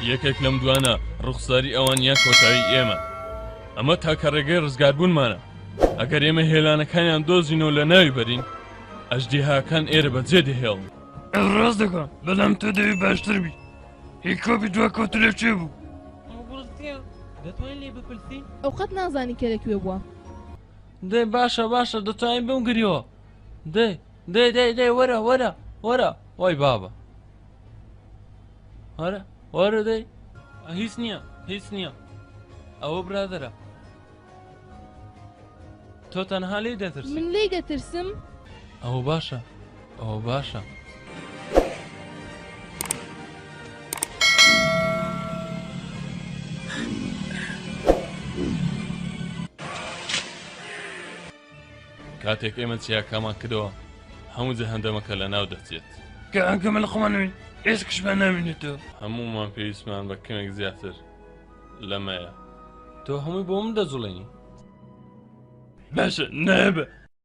یەکێک لەم دوانە ڕوخساری ئەوان یان کۆتایی ئێمە ئەمە تاکە ڕێگەی ڕزگاربوونمانە ئەگەر ئێمە هێلانەکانیان دۆزینەوە لە ناوی بەرین ئەژدیهاکان ئێرە بەجێ دەهێڵن. ئەو ڕاست دەکەم بەڵام تۆ دەوێت باشتر بی هیچ کۆپی دوا کەوتە لەکوێ بوو دەتوانین لێ بپرسین؟ ئەو قەت نازانی کە لەکوێ بووە. دەی باشە دەتوانین بم گریەوە دەی وەرە وای بابە وەرە دەی هیچ نییە ئەوە برادەرە تۆ تەنها لێی دەترسی من لێی دەترسم. ئەوە باشە کاتێک ئێمە چیاکامان کردەوە هەموو جەهەندەمەکە لە ناو دەچێت کە ئەنکەمە لە خۆمانەوەین هێشکشمان نامێنێتەوە هەموومان پێویستمان بە کەمێک زیاتر لەمەیە. تۆ هەمووی بۆ من دەجوڵێنی باشە نابە